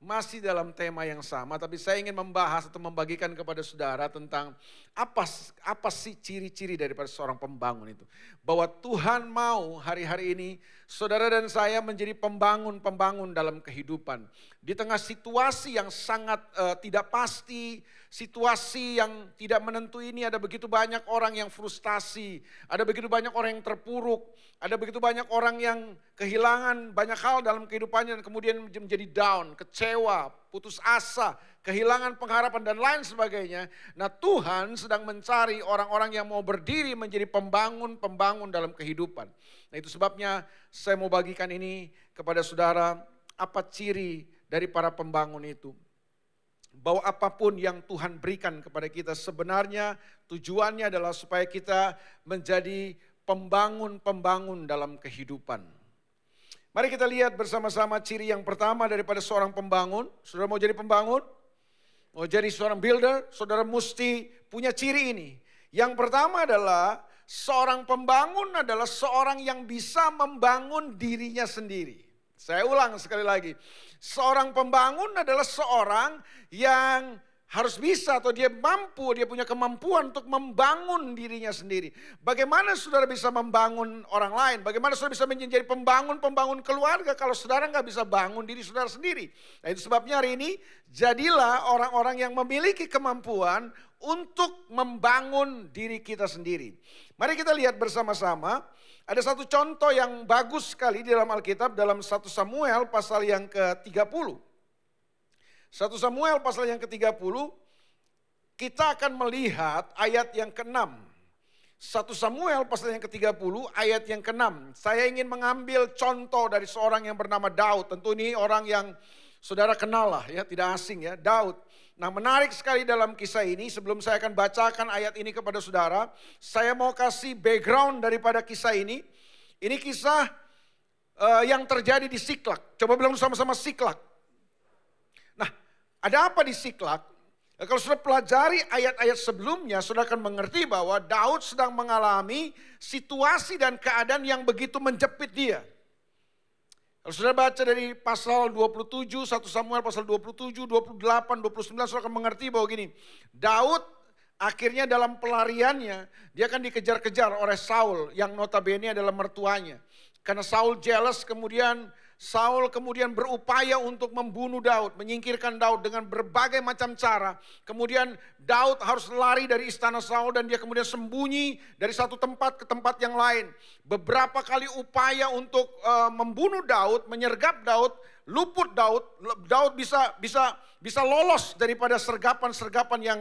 Masih dalam tema yang sama, tapi saya ingin membahas atau membagikan kepada saudara tentang apa sih ciri-ciri daripada seorang pembangun itu. Bahwa Tuhan mau hari-hari ini saudara dan saya menjadi pembangun dalam kehidupan. Di tengah situasi yang sangat tidak pasti, situasi yang tidak menentu ini, ada begitu banyak orang yang frustasi, ada begitu banyak orang yang terpuruk, ada begitu banyak orang yang kehilangan banyak hal dalam kehidupannya dan kemudian menjadi down, kecewa, putus asa, kehilangan pengharapan dan lain sebagainya. Nah, Tuhan sedang mencari orang-orang yang mau berdiri menjadi pembangun dalam kehidupan. Nah, itu sebabnya saya mau bagikan ini kepada saudara, apa ciri dari para pembangun itu. Bahwa apapun yang Tuhan berikan kepada kita sebenarnya tujuannya adalah supaya kita menjadi pembangun dalam kehidupan. Mari kita lihat bersama-sama ciri yang pertama daripada seorang pembangun. Saudara mau jadi pembangun? Mau jadi seorang builder? Saudara mesti punya ciri ini. Yang pertama adalah seorang pembangun adalah seorang yang bisa membangun dirinya sendiri. Saya ulang sekali lagi. Seorang pembangun adalah seorang yang harus bisa atau dia mampu, dia punya kemampuan untuk membangun dirinya sendiri. Bagaimana saudara bisa membangun orang lain? Bagaimana saudara bisa menjadi pembangun keluarga kalau saudara nggak bisa bangun diri saudara sendiri? Nah, itu sebabnya hari ini jadilah orang-orang yang memiliki kemampuan untuk membangun diri kita sendiri. Mari kita lihat bersama-sama. Ada satu contoh yang bagus sekali di dalam Alkitab dalam 1 Samuel pasal yang ke-30. 1 Samuel pasal yang ke-30, kita akan melihat ayat yang ke-6. 1 Samuel pasal yang ke-30 ayat yang ke-6. Saya ingin mengambil contoh dari seorang yang bernama Daud. Tentu ini orang yang saudara kenal lah ya, tidak asing ya, Daud. Nah, menarik sekali dalam kisah ini, sebelum saya akan bacakan ayat ini kepada saudara, saya mau kasih background daripada kisah ini. Ini kisah yang terjadi di Siklak. Coba bilang sama-sama Siklak. Nah, ada apa di Siklak? Kalau sudah pelajari ayat-ayat sebelumnya, sudah akan mengerti bahwa Daud sedang mengalami situasi dan keadaan yang begitu menjepit dia. Kalau sudah baca dari pasal 27, 1 Samuel pasal 27, 28, 29, sudah akan mengerti bahwa gini, Daud akhirnya dalam pelariannya, dia akan dikejar-kejar oleh Saul yang notabene adalah mertuanya. Karena Saul jealous, Saul kemudian berupaya untuk membunuh Daud, menyingkirkan Daud dengan berbagai macam cara. Kemudian Daud harus lari dari istana Saul dan dia kemudian sembunyi dari satu tempat ke tempat yang lain. Beberapa kali upaya untuk membunuh Daud, menyergap Daud, luput Daud bisa lolos daripada sergapan-sergapan yang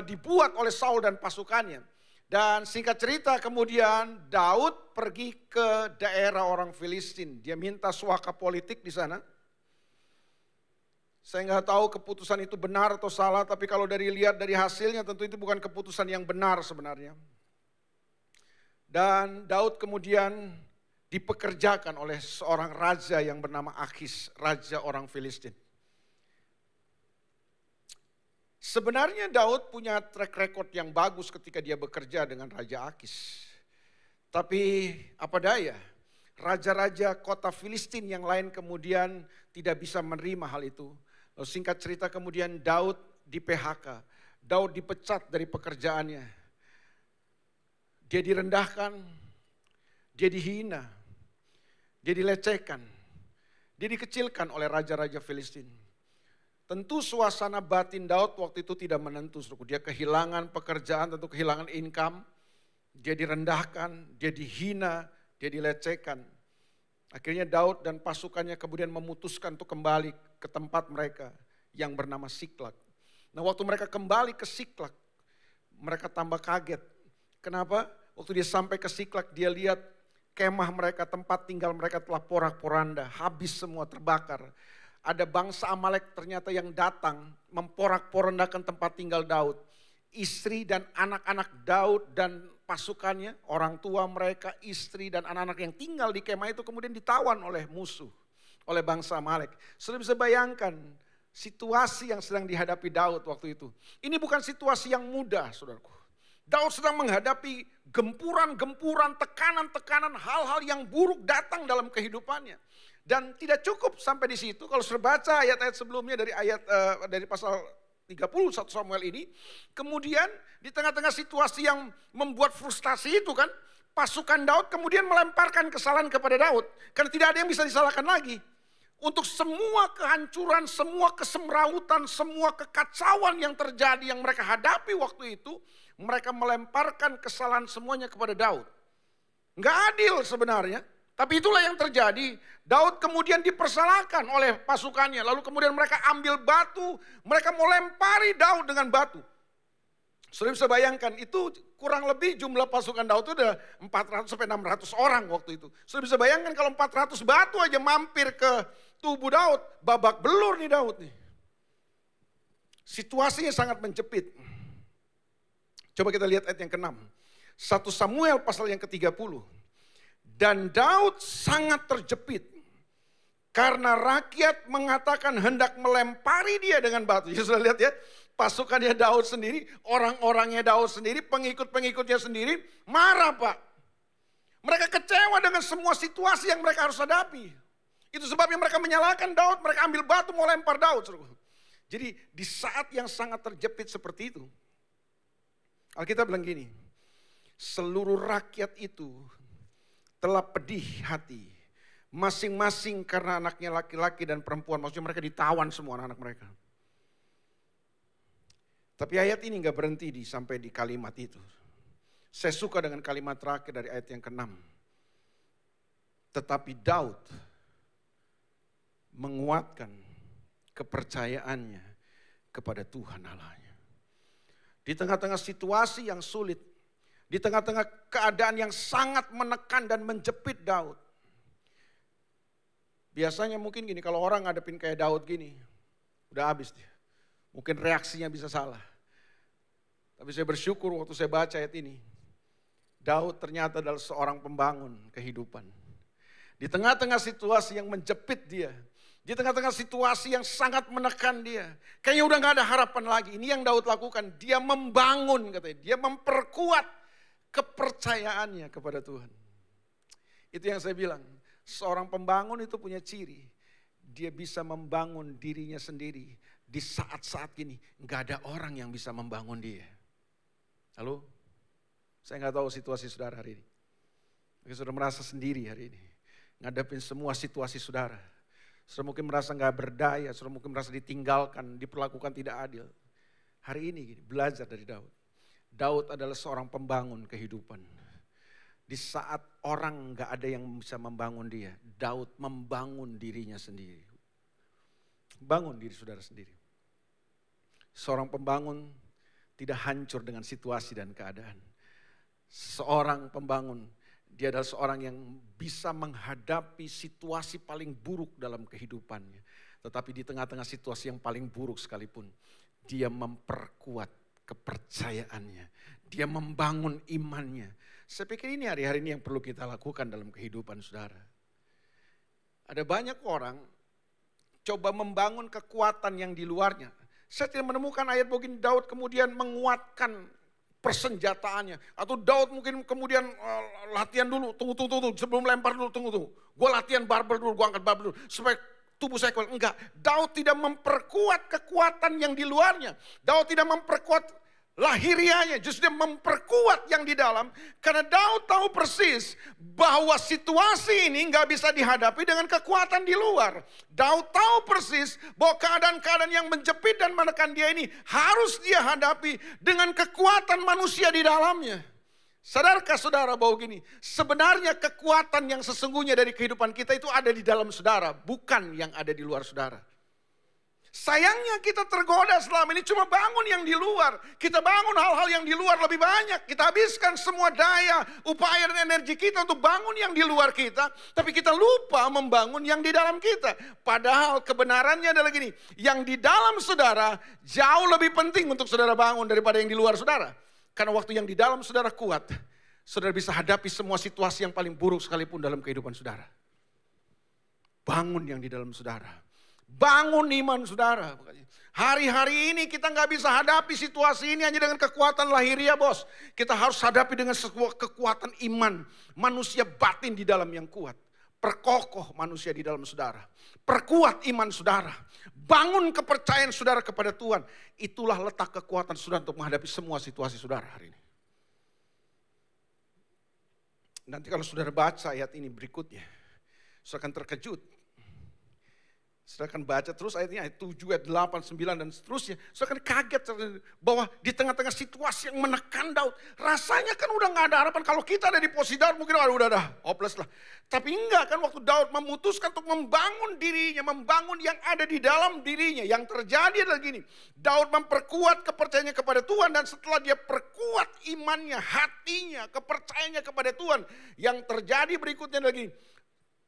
dibuat oleh Saul dan pasukannya. Dan singkat cerita kemudian Daud pergi ke daerah orang Filistin. Dia minta suaka politik di sana. Saya nggak tahu keputusan itu benar atau salah, tapi kalau lihat dari hasilnya tentu itu bukan keputusan yang benar sebenarnya. Dan Daud kemudian dipekerjakan oleh seorang raja yang bernama Akis, raja orang Filistin. Sebenarnya Daud punya track record yang bagus ketika dia bekerja dengan Raja Akis. Tapi apa daya, raja-raja kota Filistin yang lain kemudian tidak bisa menerima hal itu. Lalu singkat cerita kemudian Daud di PHK, Daud dipecat dari pekerjaannya. Dia direndahkan, dia dihina, dia dilecehkan, dia dikecilkan oleh raja-raja Filistin. Tentu suasana batin Daud waktu itu tidak menentu. Dia kehilangan pekerjaan, tentu kehilangan income. Dia direndahkan, dia dihina, dia dilecehkan. Akhirnya Daud dan pasukannya kemudian memutuskan untuk kembali ke tempat mereka yang bernama Siklak. Nah, waktu mereka kembali ke Siklak, mereka tambah kaget. Kenapa? Waktu dia sampai ke Siklak, dia lihat kemah mereka, tempat tinggal mereka telah porak-poranda, habis semua, terbakar. Ada bangsa Amalek ternyata yang datang memporak-porandakan tempat tinggal Daud. Istri dan anak-anak Daud dan pasukannya, orang tua mereka, istri dan anak-anak yang tinggal di kemah itu kemudian ditawan oleh musuh, oleh bangsa Amalek. Sudah bisa bayangkan situasi yang sedang dihadapi Daud waktu itu. Ini bukan situasi yang mudah, saudaraku. Daud sedang menghadapi gempuran-gempuran, tekanan-tekanan, hal-hal yang buruk datang dalam kehidupannya. Dan tidak cukup sampai di situ. Kalau sudah baca ayat-ayat sebelumnya dari pasal 31 Samuel ini, kemudian di tengah-tengah situasi yang membuat frustasi itu kan, pasukan Daud kemudian melemparkan kesalahan kepada Daud. Karena tidak ada yang bisa disalahkan lagi. Untuk semua kehancuran, semua kesemrautan, semua kekacauan yang terjadi yang mereka hadapi waktu itu, mereka melemparkan kesalahan semuanya kepada Daud. Nggak adil sebenarnya. Tapi itulah yang terjadi. Daud kemudian dipersalahkan oleh pasukannya. Lalu kemudian mereka ambil batu. Mereka mau lempari Daud dengan batu. Sudah bisa bayangkan itu kurang lebih jumlah pasukan Daud itu udah 400 sampai 600 orang waktu itu. Sudah bisa bayangkan kalau 400 batu aja mampir ke tubuh Daud. Babak belur nih Daud nih. Situasinya sangat menjepit. Coba kita lihat ayat yang ke-6. 1 Samuel pasal yang ke-30. Dan Daud sangat terjepit karena rakyat mengatakan hendak melempari dia dengan batu. Ya sudah lihat ya, pasukannya Daud sendiri, orang-orangnya Daud sendiri, pengikut-pengikutnya sendiri marah Pak. Mereka kecewa dengan semua situasi yang mereka harus hadapi. Itu sebabnya mereka menyalahkan Daud, mereka ambil batu mau lempar Daud. Jadi di saat yang sangat terjepit seperti itu, Alkitab bilang gini, seluruh rakyat itu telah pedih hati. Masing-masing karena anaknya laki-laki dan perempuan. Maksudnya mereka ditawan semua anak-anak mereka. Tapi ayat ini gak berhenti sampai di kalimat itu. Saya suka dengan kalimat terakhir dari ayat yang ke-6. Tetapi Daud menguatkan kepercayaannya kepada Tuhan Allahnya. Di tengah-tengah situasi yang sulit, di tengah-tengah keadaan yang sangat menekan dan menjepit Daud. Biasanya mungkin gini, kalau orang ngadepin kayak Daud gini, udah habis dia. Mungkin reaksinya bisa salah. Tapi saya bersyukur waktu saya baca ayat ini. Daud ternyata adalah seorang pembangun kehidupan. Di tengah-tengah situasi yang menjepit dia. Di tengah-tengah situasi yang sangat menekan dia. Kayaknya udah gak ada harapan lagi. Ini yang Daud lakukan. Dia membangun katanya. Dia memperkuat kepercayaannya kepada Tuhan. Itu yang saya bilang, seorang pembangun itu punya ciri. Dia bisa membangun dirinya sendiri. Di saat-saat gini, gak ada orang yang bisa membangun dia. Halo? Saya gak tahu situasi saudara hari ini. Mungkin saudara merasa sendiri hari ini. Ngadepin semua situasi saudara. Saudara mungkin merasa gak berdaya, saudara mungkin merasa ditinggalkan, diperlakukan tidak adil. Hari ini gini, belajar dari Daud. Daud adalah seorang pembangun kehidupan. Di saat orang gak ada yang bisa membangun dia, Daud membangun dirinya sendiri. Bangun diri saudara sendiri. Seorang pembangun tidak hancur dengan situasi dan keadaan. Seorang pembangun, dia adalah seorang yang bisa menghadapi situasi paling buruk dalam kehidupannya. Tetapi di tengah-tengah situasi yang paling buruk sekalipun, dia memperkuat kepercayaannya. Dia membangun imannya. Saya pikir ini hari-hari ini yang perlu kita lakukan dalam kehidupan saudara. Ada banyak orang coba membangun kekuatan yang di luarnya. Saya tidak menemukan ayat mungkin Daud kemudian menguatkan persenjataannya. Atau Daud mungkin kemudian latihan dulu, tunggu. Sebelum lempar dulu, tunggu. Gue latihan barbel dulu, gue angkat barbel dulu. Supaya tubuh saya kuat. Enggak, Daud tidak memperkuat kekuatan yang di luarnya. Daud tidak memperkuat lahirianya, justru dia memperkuat yang di dalam. Karena Daud tahu persis bahwa situasi ini gak bisa dihadapi dengan kekuatan di luar. Daud tahu persis bahwa keadaan-keadaan yang menjepit dan menekan dia ini harus dia hadapi dengan kekuatan manusia di dalamnya. Sadarkah saudara bahwa gini, sebenarnya kekuatan yang sesungguhnya dari kehidupan kita itu ada di dalam saudara, bukan yang ada di luar saudara. Sayangnya kita tergoda selama ini cuma bangun yang di luar. Kita bangun hal-hal yang di luar lebih banyak. Kita habiskan semua daya, upaya dan energi kita untuk bangun yang di luar kita. Tapi kita lupa membangun yang di dalam kita. Padahal kebenarannya adalah gini, yang di dalam saudara jauh lebih penting untuk saudara bangun daripada yang di luar saudara. Karena waktu yang di dalam saudara kuat, saudara bisa hadapi semua situasi yang paling buruk sekalipun dalam kehidupan saudara. Bangun yang di dalam saudara. Bangun iman saudara. Hari-hari ini kita nggak bisa hadapi situasi ini hanya dengan kekuatan lahiriah, bos. Kita harus hadapi dengan sebuah kekuatan iman. Manusia batin di dalam yang kuat. Perkokoh manusia di dalam saudara. Perkuat iman saudara. Bangun kepercayaan saudara kepada Tuhan. Itulah letak kekuatan saudara untuk menghadapi semua situasi saudara hari ini. Nanti kalau saudara baca ayat ini berikutnya, saudara akan terkejut. Saudara akan baca terus ayatnya, ayat 7, ayat 8, 9 dan seterusnya. Saudara akan kaget bahwa di tengah-tengah situasi yang menekan Daud. Rasanya kan udah gak ada harapan. Kalau kita ada di posisi Daud mungkin udah hopeless lah. Tapi enggak kan, waktu Daud memutuskan untuk membangun dirinya, membangun yang ada di dalam dirinya. Yang terjadi adalah gini, Daud memperkuat kepercayaannya kepada Tuhan. Dan setelah dia perkuat imannya, hatinya, kepercayaannya kepada Tuhan. Yang terjadi berikutnya adalah gini,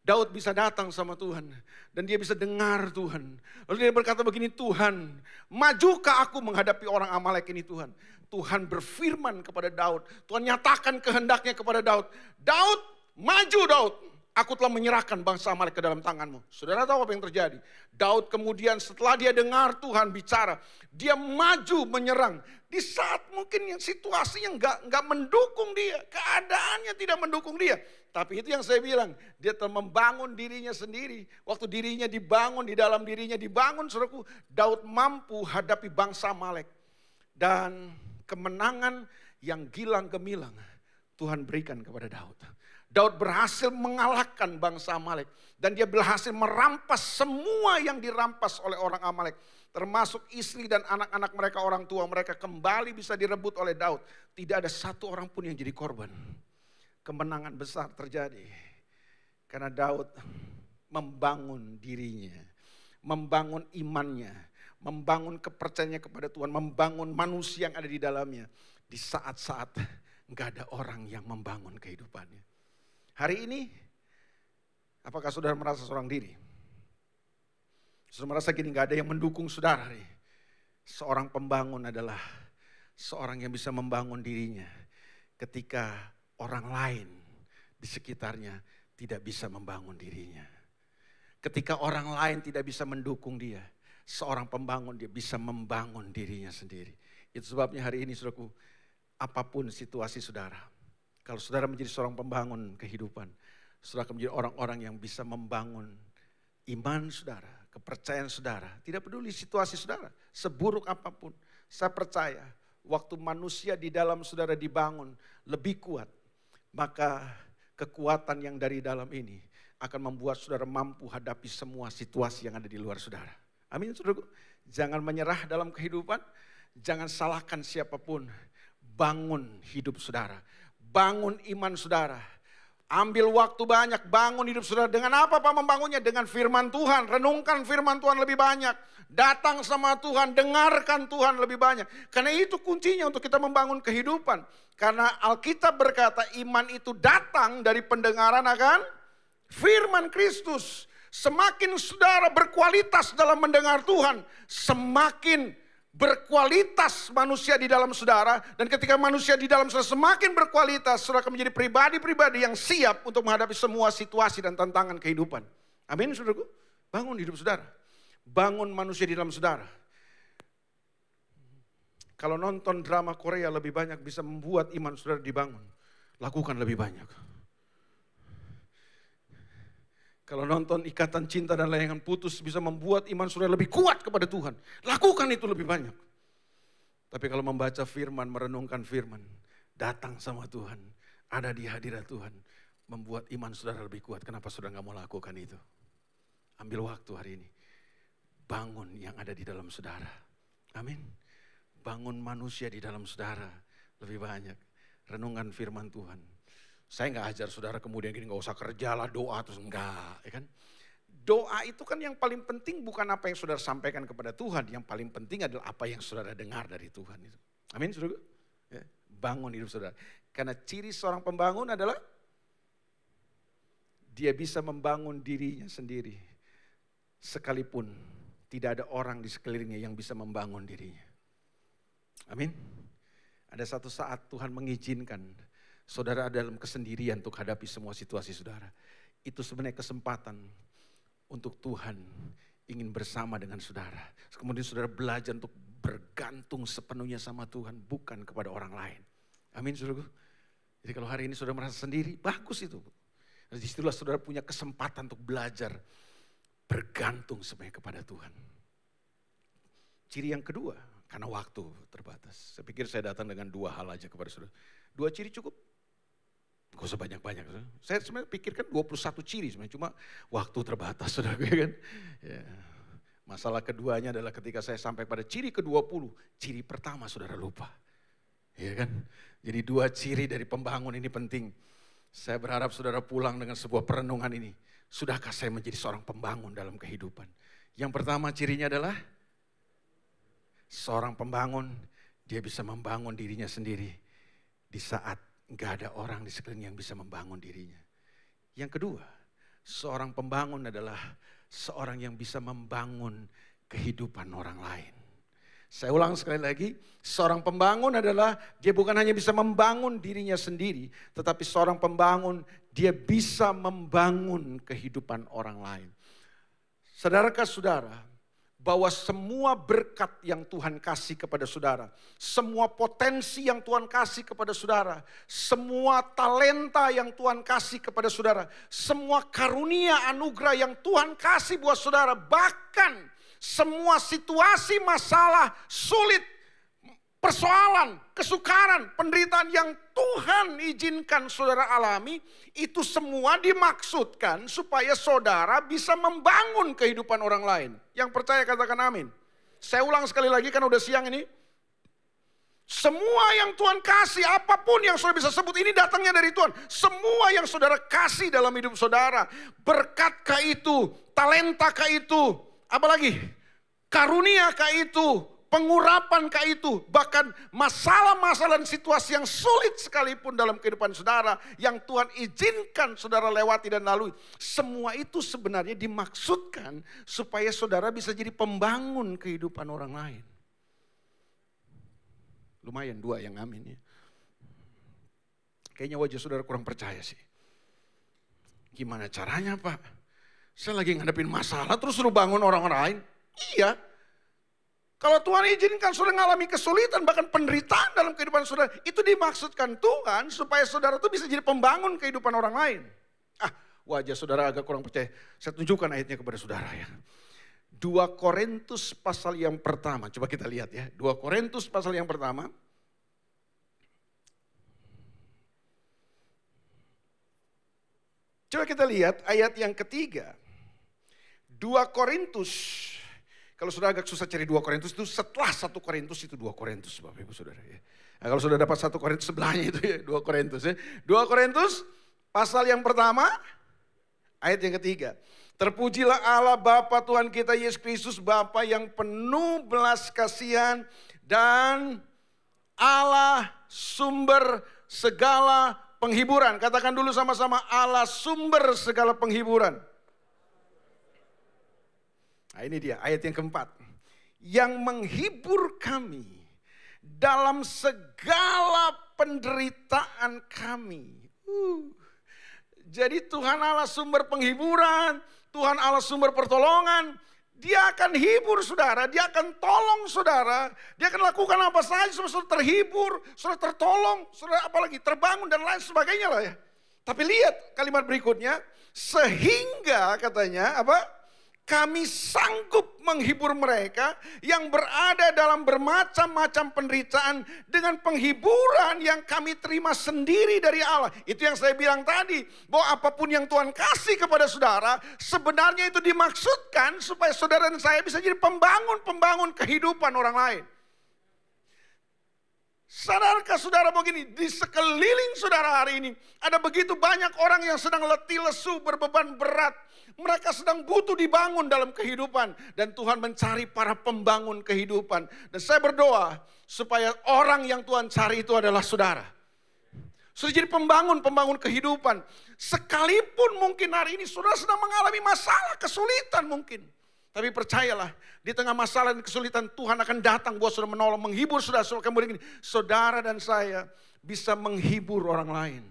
Daud bisa datang sama Tuhan dan dia bisa dengar Tuhan. Lalu dia berkata begini, Tuhan, majukah aku menghadapi orang Amalek ini Tuhan? Tuhan berfirman kepada Daud, Tuhan nyatakan kehendaknya kepada Daud. Daud, maju Daud, aku telah menyerahkan bangsa Amalek ke dalam tanganmu. Saudara tahu apa yang terjadi? Daud kemudian setelah dia dengar Tuhan bicara, dia maju menyerang. Di saat mungkin yang situasi yang gak mendukung dia, keadaannya tidak mendukung dia. Tapi itu yang saya bilang, dia telah membangun dirinya sendiri. Waktu dirinya dibangun, di dalam dirinya dibangun, saudaraku, Daud mampu hadapi bangsa Amalek. Dan kemenangan yang gilang gemilang Tuhan berikan kepada Daud. Daud berhasil mengalahkan bangsa Amalek. Dan dia berhasil merampas semua yang dirampas oleh orang Amalek. Termasuk istri dan anak-anak mereka, orang tua mereka kembali bisa direbut oleh Daud. Tidak ada satu orang pun yang jadi korban. Kemenangan besar terjadi. Karena Daud membangun dirinya. Membangun imannya. Membangun kepercayaannya kepada Tuhan. Membangun manusia yang ada di dalamnya. Di saat-saat gak ada orang yang membangun kehidupannya. Hari ini, apakah saudara merasa seorang diri? Saudara merasa gini, gak ada yang mendukung saudara nih. Seorang pembangun adalah seorang yang bisa membangun dirinya ketika orang lain di sekitarnya tidak bisa membangun dirinya. Ketika orang lain tidak bisa mendukung dia, seorang pembangun dia bisa membangun dirinya sendiri. Itu sebabnya hari ini saudaraku, apapun situasi saudara, kalau saudara menjadi seorang pembangun kehidupan, saudara akan menjadi orang-orang yang bisa membangun iman saudara, kepercayaan saudara. Tidak peduli situasi saudara, seburuk apapun. Saya percaya waktu manusia di dalam saudara dibangun lebih kuat, maka kekuatan yang dari dalam ini akan membuat saudara mampu hadapi semua situasi yang ada di luar saudara. Amin saudaraku. Jangan menyerah dalam kehidupan, jangan salahkan siapapun. Bangun hidup saudara, bangun iman saudara. Ambil waktu banyak, bangun hidup saudara. Dengan apa Pak membangunnya? Dengan firman Tuhan. Renungkan firman Tuhan lebih banyak. Datang sama Tuhan, dengarkan Tuhan lebih banyak. Karena itu kuncinya untuk kita membangun kehidupan. Karena Alkitab berkata iman itu datang dari pendengaran akan firman Kristus. Semakin saudara berkualitas dalam mendengar Tuhan, semakin berkualitas manusia di dalam saudara. Dan ketika manusia di dalam saudara semakin berkualitas, saudara akan menjadi pribadi-pribadi yang siap untuk menghadapi semua situasi dan tantangan kehidupan. Amin saudaraku. Bangun hidup saudara. Bangun manusia di dalam saudara. Kalau nonton drama Korea lebih banyak bisa membuat iman saudara dibangun. Lakukan lebih banyak. Kalau nonton Ikatan Cinta dan Layangan Putus bisa membuat iman saudara lebih kuat kepada Tuhan. Lakukan itu lebih banyak. Tapi kalau membaca firman, merenungkan firman, datang sama Tuhan, ada di hadirat Tuhan, membuat iman saudara lebih kuat. Kenapa saudara gak mau lakukan itu? Ambil waktu hari ini. Bangun yang ada di dalam saudara. Amin. Bangun manusia di dalam saudara lebih banyak. Renungkan firman Tuhan. Saya nggak ajar saudara kemudian gini, nggak usah kerja lah, doa terus enggak, ya kan? Doa itu kan yang paling penting bukan apa yang saudara sampaikan kepada Tuhan, yang paling penting adalah apa yang saudara dengar dari Tuhan itu. Amin, saudara. Ya, bangun hidup saudara. Karena ciri seorang pembangun adalah dia bisa membangun dirinya sendiri, sekalipun tidak ada orang di sekelilingnya yang bisa membangun dirinya. Amin. Ada satu saat Tuhan mengizinkan saudara dalam kesendirian untuk hadapi semua situasi saudara. Itu sebenarnya kesempatan untuk Tuhan ingin bersama dengan saudara. Kemudian saudara belajar untuk bergantung sepenuhnya sama Tuhan, bukan kepada orang lain. Amin, saudaraku. Jadi kalau hari ini saudara merasa sendiri, bagus itu. Disitulah saudara punya kesempatan untuk belajar bergantung sepenuhnya kepada Tuhan. Ciri yang kedua, karena waktu terbatas. Saya pikir saya datang dengan 2 hal aja kepada saudara. 2 ciri cukup. Gak usah banyak-banyak. Saya sebenarnya pikirkan 21 ciri sebenarnya, cuma waktu terbatas, saudara kan. Ya. Masalah keduanya adalah ketika saya sampai pada ciri ke-20, ciri pertama saudara lupa. Ya kan? Jadi 2 ciri dari pembangun ini penting. Saya berharap saudara pulang dengan sebuah perenungan ini. Sudahkah saya menjadi seorang pembangun dalam kehidupan? Yang pertama cirinya adalah seorang pembangun, dia bisa membangun dirinya sendiri di saat gak ada orang di sekeliling yang bisa membangun dirinya. Yang kedua, seorang pembangun adalah seorang yang bisa membangun kehidupan orang lain. Saya ulang sekali lagi, seorang pembangun adalah dia bukan hanya bisa membangun dirinya sendiri, tetapi seorang pembangun dia bisa membangun kehidupan orang lain. Saudarakah saudara, bahwa semua berkat yang Tuhan kasih kepada saudara, semua potensi yang Tuhan kasih kepada saudara, semua talenta yang Tuhan kasih kepada saudara, semua karunia anugerah yang Tuhan kasih buat saudara, bahkan semua situasi masalah sulit, persoalan, kesukaran, penderitaan yang Tuhan izinkan saudara alami, itu semua dimaksudkan supaya saudara bisa membangun kehidupan orang lain. Yang percaya katakan amin. Saya ulang sekali lagi kan udah siang ini. Semua yang Tuhan kasih, apapun yang saudara bisa sebut, ini datangnya dari Tuhan. Semua yang saudara kasih dalam hidup saudara, berkatkah itu, talentakah itu, apalagi karuniakah itu, pengurapankah itu, bahkan masalah-masalah dan situasi yang sulit sekalipun dalam kehidupan saudara, yang Tuhan izinkan saudara lewati dan lalui. Semua itu sebenarnya dimaksudkan supaya saudara bisa jadi pembangun kehidupan orang lain. Lumayan 2 yang amin ya. Kayaknya wajah saudara kurang percaya sih. Gimana caranya Pak? Saya lagi ngadepin masalah terus suruh bangun orang lain? Iya. Kalau Tuhan izinkan saudara mengalami kesulitan, bahkan penderitaan dalam kehidupan saudara, itu dimaksudkan Tuhan supaya saudara itu bisa jadi pembangun kehidupan orang lain. Wajah saudara agak kurang percaya. Saya tunjukkan ayatnya kepada saudara ya. 2 Korintus pasal yang pertama, coba kita lihat ya. 2 Korintus pasal yang pertama. Coba kita lihat ayat yang ketiga. 2 Korintus. Kalau sudah agak susah cari 2 Korintus itu setelah 1 Korintus itu 2 Korintus Bapak Ibu Saudara ya. Nah, kalau sudah dapat 1 Korintus sebelahnya itu ya 2 Korintus ya. 2 Korintus pasal yang pertama ayat yang ketiga. Terpujilah Allah Bapa Tuhan kita Yesus Kristus, Bapa yang penuh belas kasihan dan Allah sumber segala penghiburan. Katakan dulu sama-sama, Allah sumber segala penghiburan. Nah ini dia ayat yang keempat. Yang menghibur kami dalam segala penderitaan kami. Jadi Tuhan Allah sumber penghiburan, Tuhan Allah sumber pertolongan. Dia akan hibur saudara, dia akan tolong saudara. Dia akan lakukan apa saja supaya saudara terhibur, saudara tertolong, saudara apalagi terbangun dan lain sebagainya lah ya. Tapi lihat kalimat berikutnya, sehingga katanya apa? Kami sanggup menghibur mereka yang berada dalam bermacam-macam penderitaan dengan penghiburan yang kami terima sendiri dari Allah. Itu yang saya bilang tadi, bahwa apapun yang Tuhan kasih kepada saudara, sebenarnya itu dimaksudkan supaya saudara dan saya bisa jadi pembangun kehidupan orang lain. Sadarkah saudara begini, di sekeliling saudara hari ini ada begitu banyak orang yang sedang letih lesu, berbeban berat. Mereka sedang butuh dibangun dalam kehidupan. Dan Tuhan mencari para pembangun kehidupan. Dan saya berdoa supaya orang yang Tuhan cari itu adalah saudara. Sudah jadi pembangun kehidupan. Sekalipun mungkin hari ini saudara sedang mengalami masalah, kesulitan mungkin. Tapi percayalah, di tengah masalah dan kesulitan Tuhan akan datang buat saudara, menolong, menghibur saudara. Kemudian saudara dan saya bisa menghibur orang lain.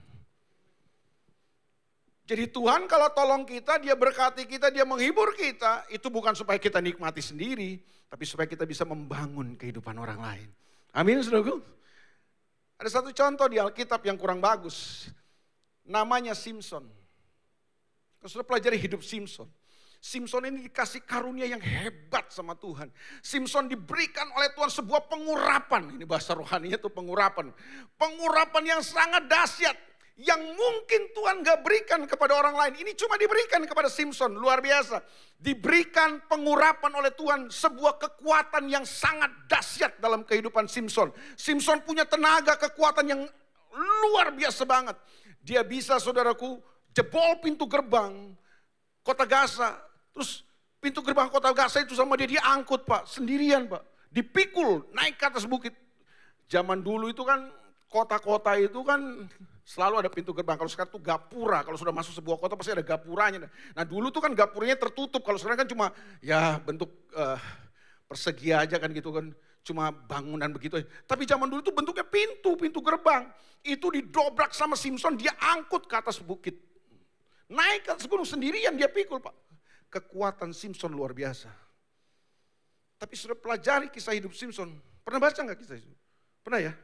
Jadi Tuhan kalau tolong kita, dia berkati kita, dia menghibur kita. Itu bukan supaya kita nikmati sendiri, tapi supaya kita bisa membangun kehidupan orang lain. Amin, saudaraku. Ada satu contoh di Alkitab yang kurang bagus. Namanya Simson. Kalau sudah pelajari hidup Simson. Simson ini dikasih karunia yang hebat sama Tuhan. Simson diberikan oleh Tuhan sebuah pengurapan. Ini bahasa rohaninya itu pengurapan. Pengurapan yang sangat dahsyat. Yang mungkin Tuhan gak berikan kepada orang lain. Ini cuma diberikan kepada Simson, luar biasa. Diberikan pengurapan oleh Tuhan sebuah kekuatan yang sangat dahsyat dalam kehidupan Simson. Simson punya tenaga kekuatan yang luar biasa banget. Dia bisa, saudaraku, jebol pintu gerbang kota Gaza. Terus pintu gerbang kota Gaza itu sama dia diangkut, Pak, sendirian, Pak. Dipikul naik ke atas bukit. Zaman dulu itu kan kota-kota itu kan selalu ada pintu gerbang. Kalau sekarang tuh gapura, kalau sudah masuk sebuah kota pasti ada gapuranya. Nah dulu tuh kan gapuranya tertutup, kalau sekarang kan cuma ya bentuk persegi aja kan gitu kan. Cuma bangunan begitu aja. Tapi zaman dulu tuh bentuknya pintu gerbang. Itu didobrak sama Simson, dia angkut ke atas bukit. Naik ke atas gunung sendirian dia pikul, Pak. Kekuatan Simson luar biasa. Tapi sudah pelajari kisah hidup Simson. Pernah baca nggak kisah itu? Pernah ya?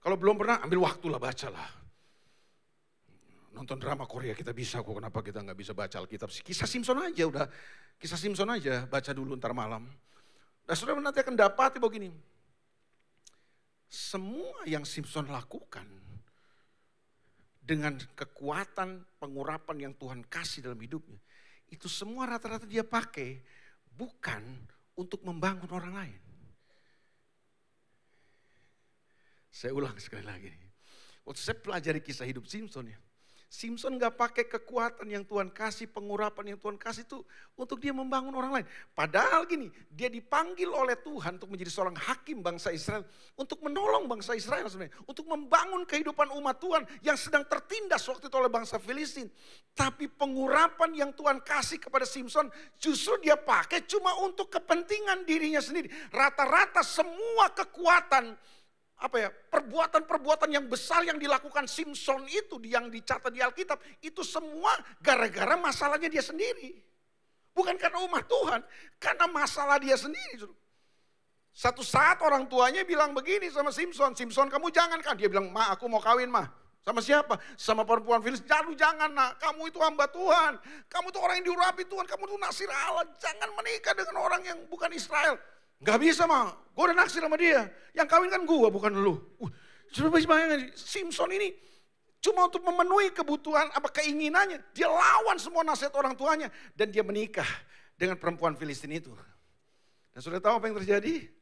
Kalau belum pernah, ambil waktu lah, bacalah. Nonton drama Korea kita bisa kok, kenapa kita nggak bisa baca Alkitab? Kisah Simson aja udah, kisah Simson aja, baca dulu ntar malam. Dan saudara nanti akan dapati begini, semua yang Simson lakukan dengan kekuatan pengurapan yang Tuhan kasih dalam hidupnya, itu semua rata-rata dia pakai bukan untuk membangun orang lain. Saya ulang sekali lagi. Waktu saya pelajari kisah hidup Simson ya. Simson gak pakai kekuatan yang Tuhan kasih, pengurapan yang Tuhan kasih itu untuk dia membangun orang lain. Padahal gini, dia dipanggil oleh Tuhan untuk menjadi seorang hakim bangsa Israel. Untuk menolong bangsa Israel sebenarnya. Untuk membangun kehidupan umat Tuhan yang sedang tertindas waktu itu oleh bangsa Filistin. Tapi pengurapan yang Tuhan kasih kepada Simson justru dia pakai cuma untuk kepentingan dirinya sendiri. Rata-rata semua kekuatan, perbuatan-perbuatan yang besar yang dilakukan Simson itu yang dicatat di Alkitab itu semua gara-gara masalahnya dia sendiri. Bukan karena umat Tuhan, karena masalah dia sendiri. Satu saat orang tuanya bilang begini sama Simson, Simson kamu jangan kan? Dia bilang, ma aku mau kawin mah. Sama siapa? Sama perempuan Filistin. Jangan nak, kamu itu hamba Tuhan. Kamu tuh orang yang diurapi Tuhan, kamu tuh naksir Allah. Jangan menikah dengan orang yang bukan Israel. Gak bisa mah, gue udah naksir sama dia. Yang kawin kan gue bukan lu. Sudah bayangkan, Simson ini cuma untuk memenuhi kebutuhan keinginannya. Dia lawan semua nasihat orang tuanya. Dan dia menikah dengan perempuan Filistin itu. Dan sudah tahu apa yang terjadi?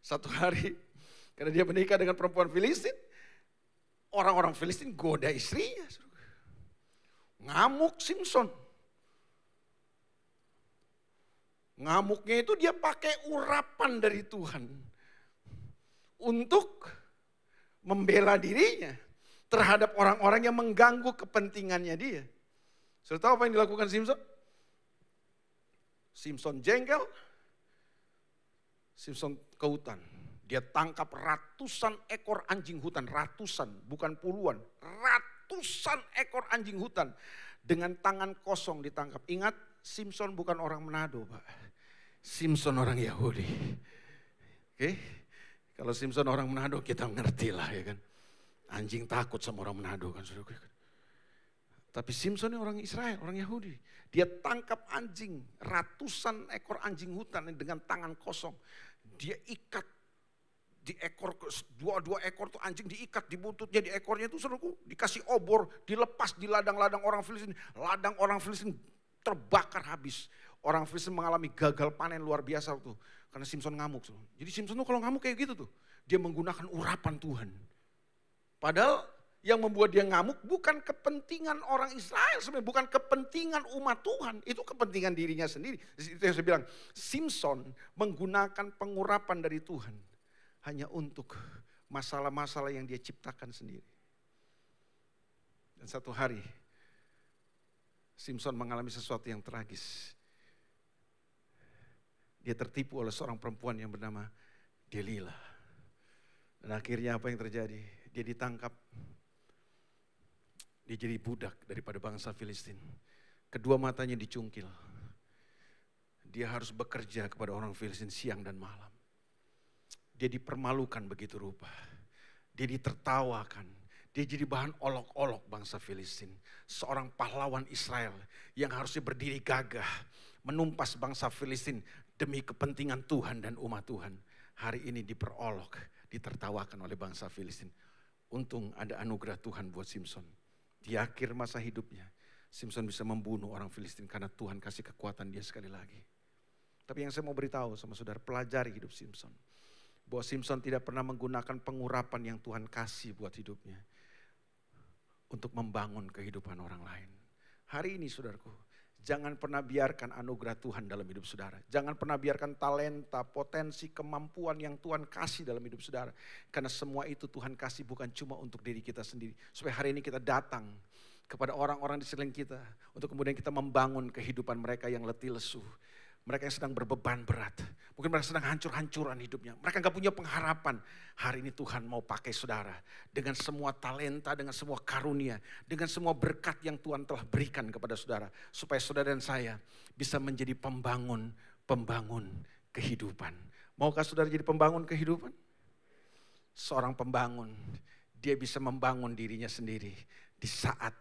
Satu hari, karena dia menikah dengan perempuan Filistin, orang-orang Filistin goda istrinya. Ngamuk Simson. Ngamuknya itu dia pakai urapan dari Tuhan untuk membela dirinya terhadap orang-orang yang mengganggu kepentingannya dia. Sudah tahu apa yang dilakukan Simson? Simson jengkel, Simson ke hutan. Dia tangkap ratusan ekor anjing hutan, ratusan, bukan puluhan, ratusan ekor anjing hutan. Dengan tangan kosong ditangkap. Ingat, Simson bukan orang Manado, Pak. Simson orang Yahudi. Oke? Kalau Simson orang Manado kita ngerti lah ya kan. Anjing takut sama orang Manado kan saudara. Tapi Simson ini orang Israel, orang Yahudi. Dia tangkap anjing, ratusan ekor anjing hutan dengan tangan kosong. Dia ikat di ekor, dua ekor tuh anjing diikat di buntutnya, di ekornya itu saudaraku. Dikasih obor, dilepas di ladang-ladang orang Filistin. Ladang orang Filistin terbakar habis. Orang Filistin mengalami gagal panen luar biasa waktu. Karena Simson ngamuk. Jadi Simson tuh kalau ngamuk kayak gitu tuh. Dia menggunakan urapan Tuhan. Padahal yang membuat dia ngamuk bukan kepentingan orang Israel sebenarnya. Bukan kepentingan umat Tuhan. Itu kepentingan dirinya sendiri. Itu yang saya bilang. Simson menggunakan pengurapan dari Tuhan. Hanya untuk masalah-masalah yang dia ciptakan sendiri. Dan satu hari Simson mengalami sesuatu yang tragis. Dia tertipu oleh seorang perempuan yang bernama Delila. Dan akhirnya apa yang terjadi? Dia ditangkap. Dia jadi budak daripada bangsa Filistin. Kedua matanya dicungkil. Dia harus bekerja kepada orang Filistin siang dan malam. Dia dipermalukan begitu rupa. Dia ditertawakan. Dia jadi bahan olok-olok bangsa Filistin. Seorang pahlawan Israel yang harusnya berdiri gagah. Menumpas bangsa Filistin demi kepentingan Tuhan dan umat Tuhan. Hari ini diperolok, ditertawakan oleh bangsa Filistin. Untung ada anugerah Tuhan buat Simson. Di akhir masa hidupnya, Simson bisa membunuh orang Filistin karena Tuhan kasih kekuatan dia sekali lagi. Tapi yang saya mau beritahu sama saudara, pelajari hidup Simson. Bahwa Simson tidak pernah menggunakan pengurapan yang Tuhan kasih buat hidupnya. Untuk membangun kehidupan orang lain. Hari ini saudaraku, jangan pernah biarkan anugerah Tuhan dalam hidup saudara. Jangan pernah biarkan talenta, potensi, kemampuan yang Tuhan kasih dalam hidup saudara. Karena semua itu Tuhan kasih bukan cuma untuk diri kita sendiri. Supaya hari ini kita datang kepada orang-orang di sekeliling kita. Untuk kemudian kita membangun kehidupan mereka yang letih lesu. Mereka yang sedang berbeban berat. Mungkin mereka sedang hancur-hancuran hidupnya. Mereka gak punya pengharapan. Hari ini Tuhan mau pakai saudara. Dengan semua talenta, dengan semua karunia. Dengan semua berkat yang Tuhan telah berikan kepada saudara. Supaya saudara dan saya bisa menjadi pembangun kehidupan. Maukah saudara jadi pembangun kehidupan? Seorang pembangun, dia bisa membangun dirinya sendiri. Di saat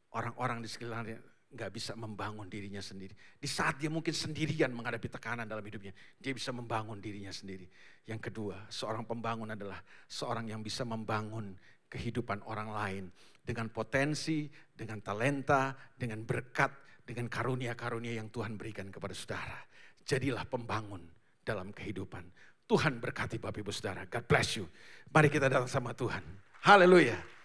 orang-orang di sekelilingnya gak bisa membangun dirinya sendiri. Di saat dia mungkin sendirian menghadapi tekanan dalam hidupnya, dia bisa membangun dirinya sendiri. Yang kedua, seorang pembangun adalah seorang yang bisa membangun kehidupan orang lain. Dengan potensi, dengan talenta, dengan berkat, dengan karunia-karunia yang Tuhan berikan kepada saudara. Jadilah pembangun dalam kehidupan. Tuhan berkati Bapak Ibu Saudara. God bless you. Mari kita datang sama Tuhan. Haleluya.